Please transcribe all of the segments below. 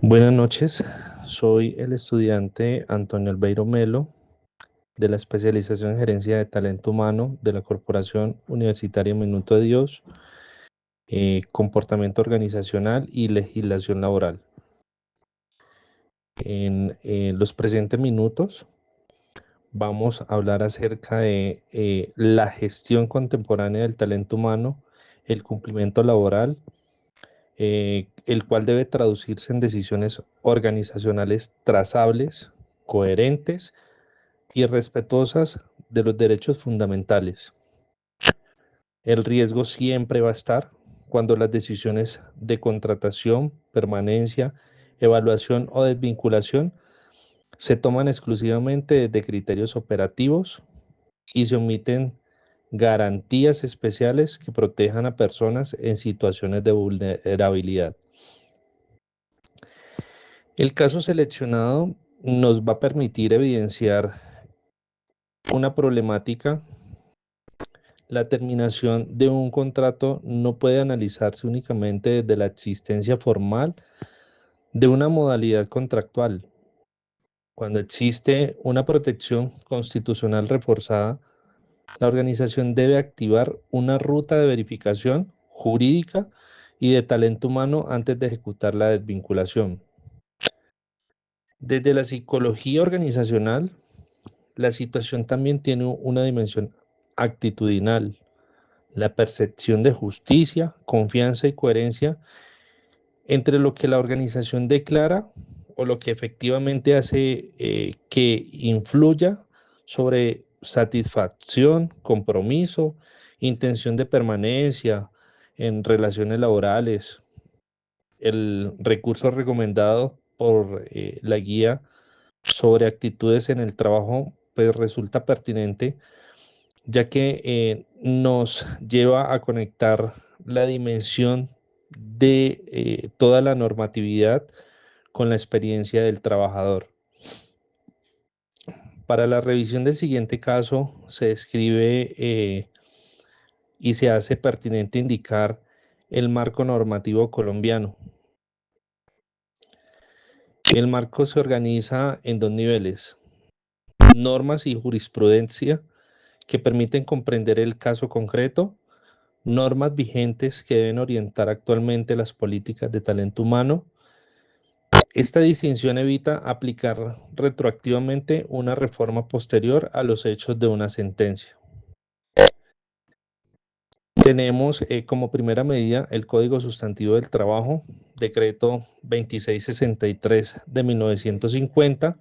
Buenas noches, soy el estudiante Antonio Albeiro Melo de la especialización en gerencia de talento humano de la Corporación Universitaria Minuto de Dios, comportamiento organizacional y legislación laboral. En los presentes minutos vamos a hablar acerca de la gestión contemporánea del talento humano, el cumplimiento laboral, el cual debe traducirse en decisiones organizacionales trazables, coherentes y respetuosas de los derechos fundamentales. El riesgo siempre va a estar cuando las decisiones de contratación, permanencia, evaluación o desvinculación se toman exclusivamente de criterios operativos y se omiten garantías especiales que protejan a personas en situaciones de vulnerabilidad. El caso seleccionado nos va a permitir evidenciar una problemática. La terminación de un contrato no puede analizarse únicamente desde la existencia formal de una modalidad contractual. Cuando existe una protección constitucional reforzada, la organización debe activar una ruta de verificación jurídica y de talento humano antes de ejecutar la desvinculación. Desde la psicología organizacional, la situación también tiene una dimensión actitudinal. La percepción de justicia, confianza y coherencia entre lo que la organización declara o lo que efectivamente hace que influya sobre satisfacción, compromiso, intención de permanencia en relaciones laborales. El recurso recomendado por la guía sobre actitudes en el trabajo pues resulta pertinente, ya que nos lleva a conectar la dimensión de toda la normatividad con la experiencia del trabajador. Para la revisión del siguiente caso se describe y se hace pertinente indicar el marco normativo colombiano. El marco se organiza en dos niveles: normas y jurisprudencia que permiten comprender el caso concreto, normas vigentes que deben orientar actualmente las políticas de talento humano. Esta distinción evita aplicar retroactivamente una reforma posterior a los hechos de una sentencia. Tenemos como primera medida el Código Sustantivo del Trabajo, decreto 2663 de 1950,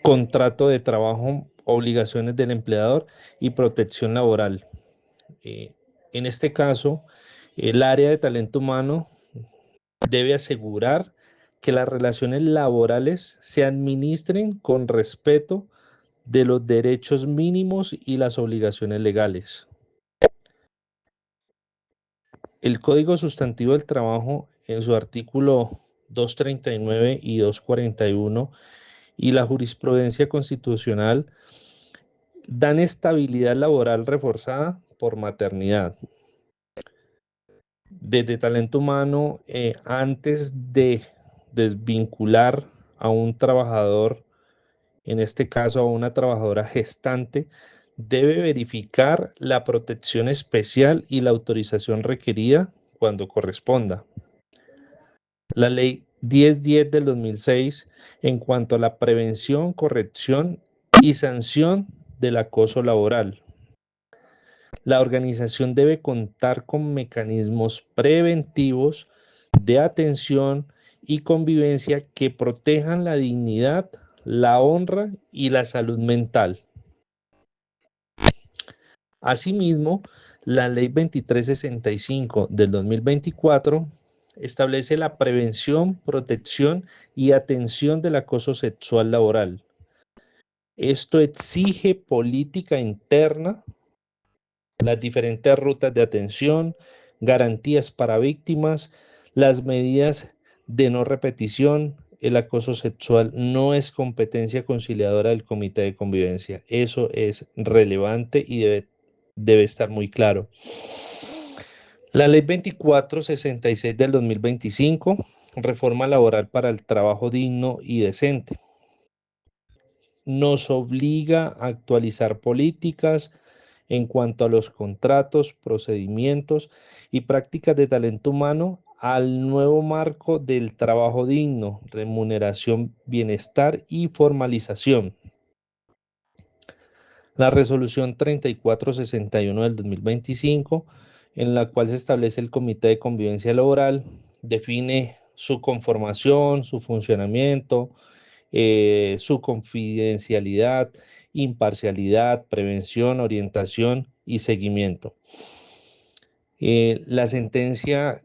contrato de trabajo, obligaciones del empleador y protección laboral. Eh, en este caso, el área de talento humano debe asegurar que las relaciones laborales se administren con respeto de los derechos mínimos y las obligaciones legales. El Código Sustantivo del Trabajo, en su artículo 239 y 241, y la jurisprudencia constitucional dan estabilidad laboral reforzada por maternidad. Desde talento humano, antes de desvincular a un trabajador, en este caso a una trabajadora gestante, debe verificar la protección especial y la autorización requerida cuando corresponda. La ley 1010 del 2006 en cuanto a la prevención, corrección y sanción del acoso laboral. La organización debe contar con mecanismos preventivos de atención y convivencia que protejan la dignidad, la honra y la salud mental. Asimismo, la Ley 2365 del 2024 establece la prevención, protección y atención del acoso sexual laboral. Esto exige política interna, las diferentes rutas de atención, garantías para víctimas, las medidas de no repetición. El acoso sexual no es competencia conciliadora del Comité de Convivencia. Eso es relevante y debe estar muy claro. La Ley 2466 del 2025 reforma laboral para el trabajo digno y decente. Nos obliga a actualizar políticas en cuanto a los contratos, procedimientos y prácticas de talento humano al nuevo marco del trabajo digno, remuneración, bienestar y formalización. La resolución 3461 del 2025, en la cual se establece el Comité de Convivencia Laboral, define su conformación, su funcionamiento, su confidencialidad, imparcialidad, prevención, orientación y seguimiento. La sentencia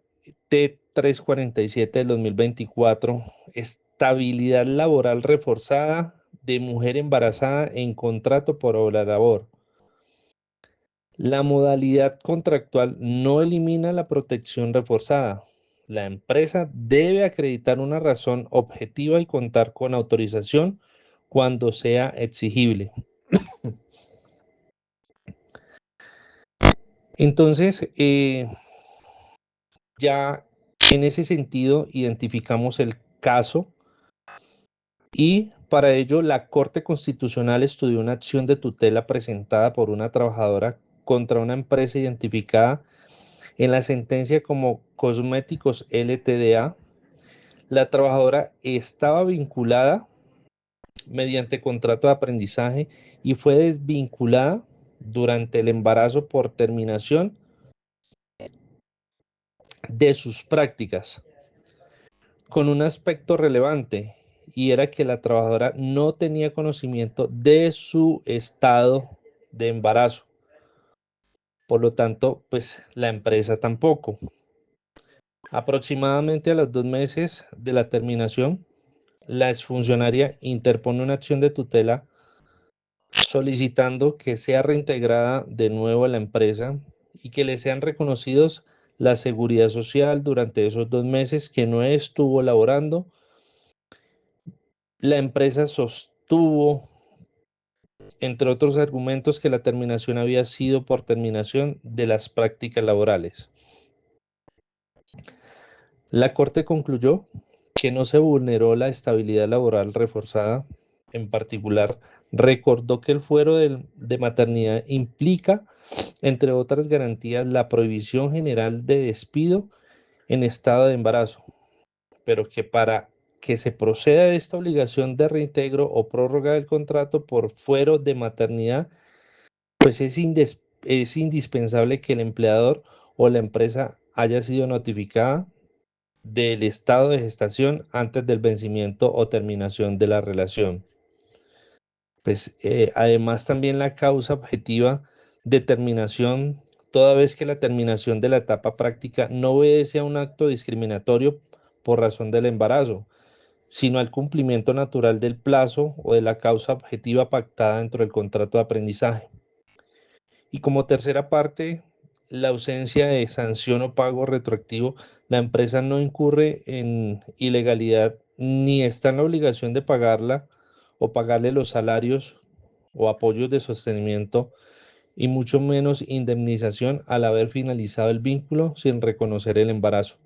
T347 del 2024, estabilidad laboral reforzada de mujer embarazada en contrato por obra labor. La modalidad contractual no elimina la protección reforzada. La empresa debe acreditar una razón objetiva y contar con autorización cuando sea exigible. Entonces, ya en ese sentido identificamos el caso y para ello la Corte Constitucional estudió una acción de tutela presentada por una trabajadora contra una empresa identificada en la sentencia como Cosméticos LTDA. La trabajadora estaba vinculada mediante contrato de aprendizaje y fue desvinculada durante el embarazo por terminación de sus prácticas, con un aspecto relevante, y era que la trabajadora no tenía conocimiento de su estado de embarazo. Por lo tanto, pues la empresa tampoco. Aproximadamente a los 2 meses de la terminación, la exfuncionaria interpone una acción de tutela solicitando que sea reintegrada de nuevo a la empresa y que le sean reconocidos la seguridad social durante esos 2 meses que no estuvo laborando. La empresa sostuvo, entre otros argumentos, que la terminación había sido por terminación de las prácticas laborales. La Corte concluyó que no se vulneró la estabilidad laboral reforzada. En particular, recordó que el fuero de maternidad implica, entre otras garantías, la prohibición general de despido en estado de embarazo, pero que para que se proceda de esta obligación de reintegro o prórroga del contrato por fuero de maternidad, pues es indispensable que el empleador o la empresa haya sido notificada del estado de gestación antes del vencimiento o terminación de la relación. Pues además también la causa objetiva de terminación, toda vez que la terminación de la etapa práctica no obedece a un acto discriminatorio por razón del embarazo, sino al cumplimiento natural del plazo o de la causa objetiva pactada dentro del contrato de aprendizaje. Y como tercera parte, la ausencia de sanción o pago retroactivo, la empresa no incurre en ilegalidad ni está en la obligación de pagarla o pagarle los salarios o apoyos de sostenimiento y mucho menos indemnización al haber finalizado el vínculo sin reconocer el embarazo.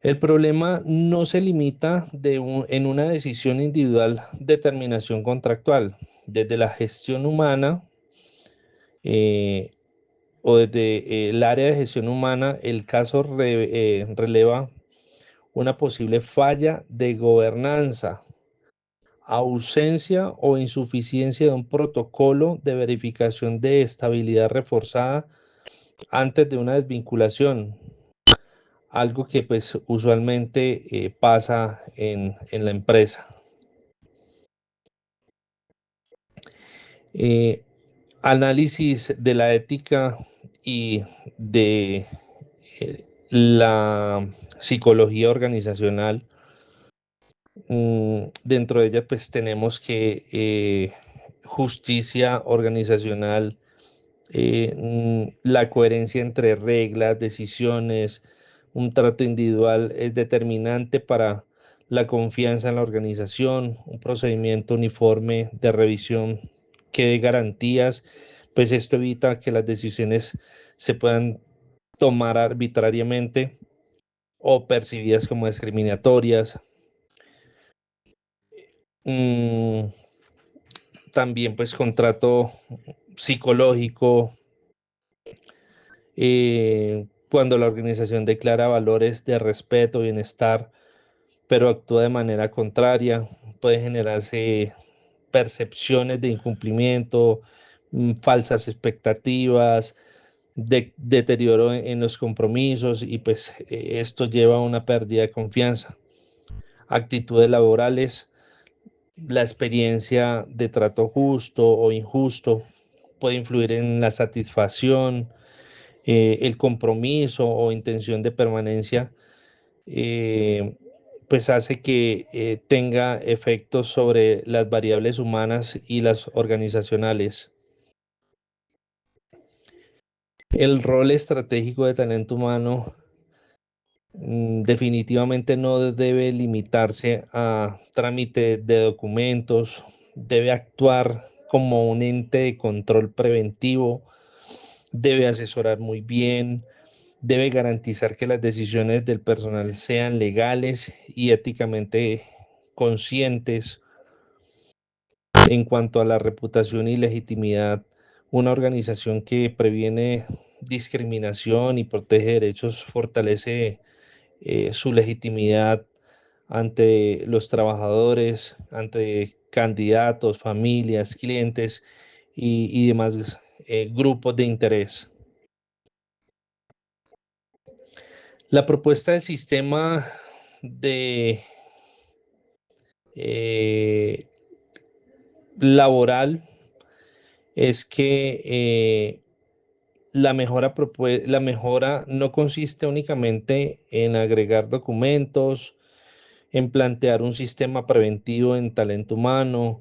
El problema no se limita en una decisión individual de terminación contractual. Desde la gestión humana eh, o desde el área de gestión humana, el caso releva una posible falla de gobernanza, ausencia o insuficiencia de un protocolo de verificación de estabilidad reforzada antes de una desvinculación, algo que pues usualmente pasa en la empresa. Eh, Análisis de la ética y de la psicología organizacional. Dentro de ella pues tenemos que justicia organizacional, la coherencia entre reglas, decisiones, un trato individual es determinante para la confianza en la organización, un procedimiento uniforme de revisión que dé garantías, pues esto evita que las decisiones se puedan tomar arbitrariamente o percibidas como discriminatorias. Mm, También pues contrato psicológico, cuando la organización declara valores de respeto, bienestar, pero actúa de manera contraria, puede generarse percepciones de incumplimiento, falsas expectativas, deterioro en los compromisos y pues esto lleva a una pérdida de confianza. Actitudes laborales, la experiencia de trato justo o injusto puede influir en la satisfacción, el compromiso o intención de permanencia, eh, pues hace que tenga efectos sobre las variables humanas y las organizacionales. El rol estratégico de talento humano definitivamente no debe limitarse a trámite de documentos, debe actuar como un ente de control preventivo, debe asesorar muy bien, debe garantizar que las decisiones del personal sean legales y éticamente conscientes. En cuanto a la reputación y legitimidad, una organización que previene discriminación y protege derechos fortalece su legitimidad ante los trabajadores, ante candidatos, familias, clientes y demás grupos de interés. La propuesta del sistema de eh, laboral es que la mejora no consiste únicamente en agregar documentos, en plantear un sistema preventivo en talento humano,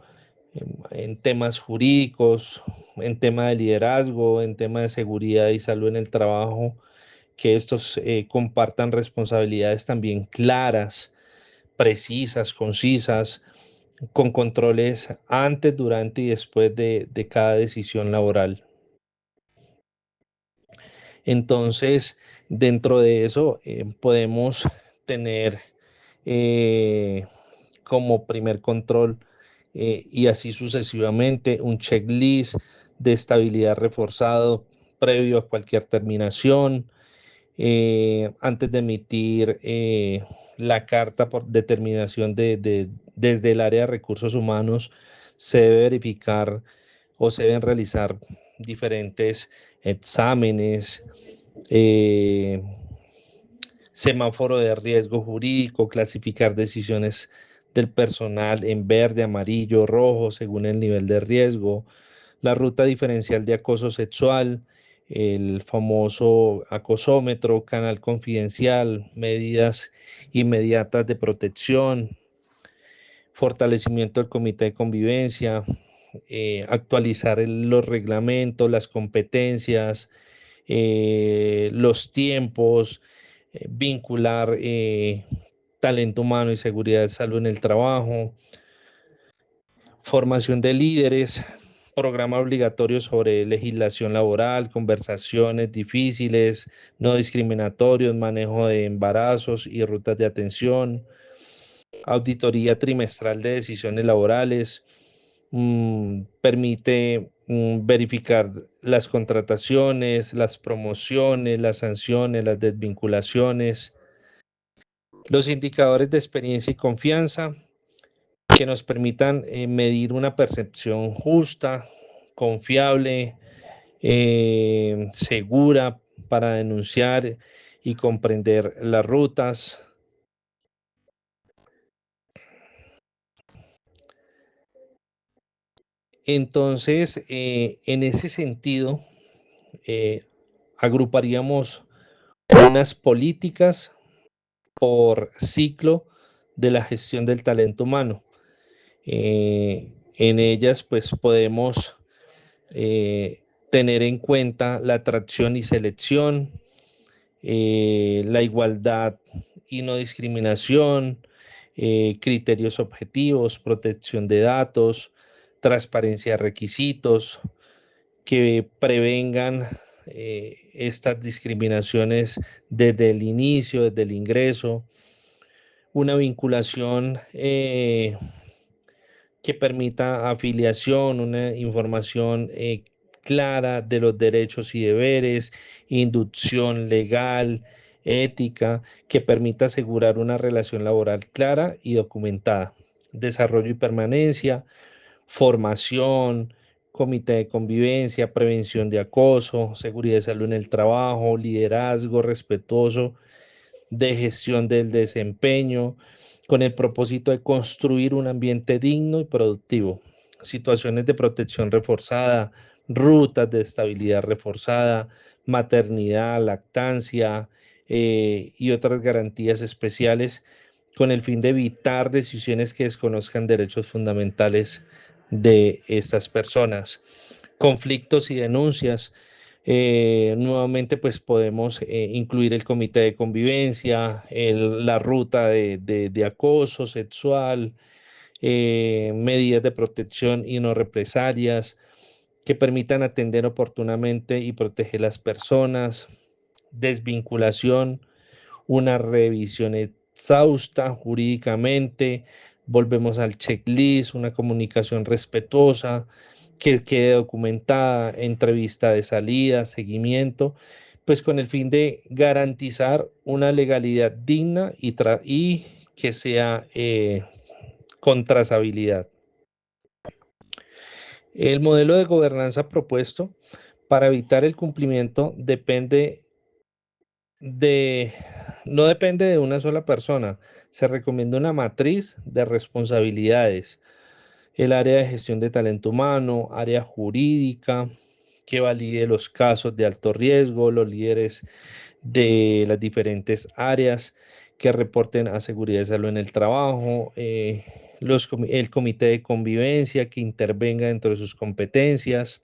en temas jurídicos, en tema de liderazgo, en tema de seguridad y salud en el trabajo, que estos compartan responsabilidades también claras, precisas, concisas, con controles antes, durante y después de cada decisión laboral. Entonces, dentro de eso, podemos tener eh, como primer control, y así sucesivamente, un checklist de estabilidad reforzado previo a cualquier terminación. Antes de emitir la carta por determinación desde el área de recursos humanos, se debe verificar o se deben realizar diferentes exámenes, eh, semáforo de riesgo jurídico, clasificar decisiones del personal en verde, amarillo, rojo, según el nivel de riesgo, la ruta diferencial de acoso sexual, el famoso acosómetro, canal confidencial, medidas inmediatas de protección, fortalecimiento del comité de convivencia, actualizar los reglamentos, las competencias, los tiempos, vincular talento humano y seguridad de salud en el trabajo, formación de líderes, programa obligatorio sobre legislación laboral, conversaciones difíciles, no discriminatorios, manejo de embarazos y rutas de atención, auditoría trimestral de decisiones laborales, permite verificar las contrataciones, las promociones, las sanciones, las desvinculaciones, los indicadores de experiencia y confianza que nos permitan medir una percepción justa, confiable, segura para denunciar y comprender las rutas. Entonces, en ese sentido, eh, agruparíamos unas políticas por ciclo de la gestión del talento humano. En ellas, pues podemos tener en cuenta la atracción y selección, la igualdad y no discriminación, criterios objetivos, protección de datos, transparencia de requisitos, que prevengan estas discriminaciones desde el inicio, desde el ingreso, una vinculación que permita afiliación, una información clara de los derechos y deberes, inducción legal, ética, que permita asegurar una relación laboral clara y documentada, desarrollo y permanencia, formación, comité de convivencia, prevención de acoso, seguridad y salud en el trabajo, liderazgo respetuoso de gestión del desempeño, con el propósito de construir un ambiente digno y productivo. Situaciones de protección reforzada, rutas de estabilidad reforzada, maternidad, lactancia y otras garantías especiales con el fin de evitar decisiones que desconozcan derechos fundamentales de estas personas. Conflictos y denuncias. Nuevamente, pues podemos incluir el comité de convivencia, la ruta de acoso sexual, medidas de protección y no represalias que permitan atender oportunamente y proteger las personas, desvinculación, una revisión exhausta jurídicamente, volvemos al checklist, una comunicación respetuosa, que quede documentada, entrevista de salida, seguimiento, pues con el fin de garantizar una legalidad digna y que sea con trazabilidad. El modelo de gobernanza propuesto para evitar el cumplimiento de, no depende de una sola persona. Se recomienda una matriz de responsabilidades, el área de gestión de talento humano, área jurídica, que valide los casos de alto riesgo, los líderes de las diferentes áreas que reporten a seguridad y salud en el trabajo, el comité de convivencia que intervenga dentro de sus competencias.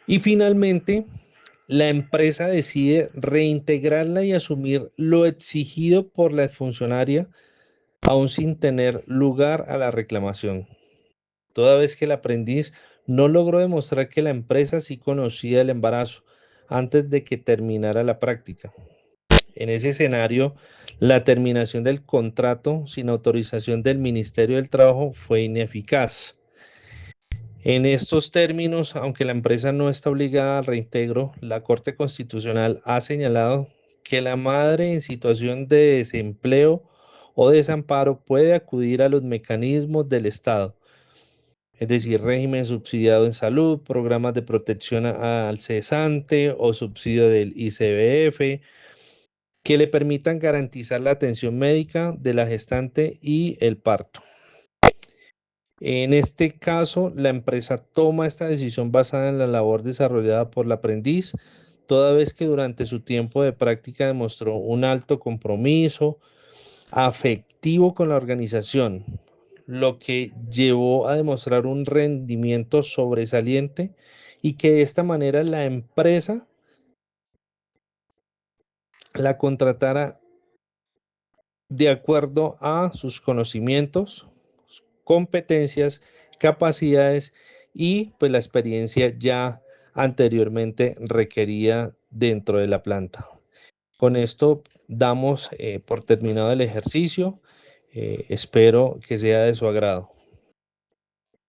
Y finalmente, la empresa decide reintegrarla y asumir lo exigido por la funcionaria, aún sin tener lugar a la reclamación. Toda vez que el aprendiz no logró demostrar que la empresa sí conocía el embarazo antes de que terminara la práctica. En ese escenario, la terminación del contrato sin autorización del Ministerio del Trabajo fue ineficaz. En estos términos, aunque la empresa no está obligada al reintegro, la Corte Constitucional ha señalado que la madre en situación de desempleo o desamparo puede acudir a los mecanismos del Estado, es decir, régimen subsidiado en salud, programas de protección al cesante o subsidio del ICBF, que le permitan garantizar la atención médica de la gestante y el parto. En este caso, la empresa toma esta decisión basada en la labor desarrollada por el aprendiz, toda vez que durante su tiempo de práctica demostró un alto compromiso afectivo con la organización, lo que llevó a demostrar un rendimiento sobresaliente y que de esta manera la empresa la contratara de acuerdo a sus conocimientos, competencias, capacidades y pues la experiencia ya anteriormente requerida dentro de la planta. Con esto damos por terminado el ejercicio. Espero que sea de su agrado.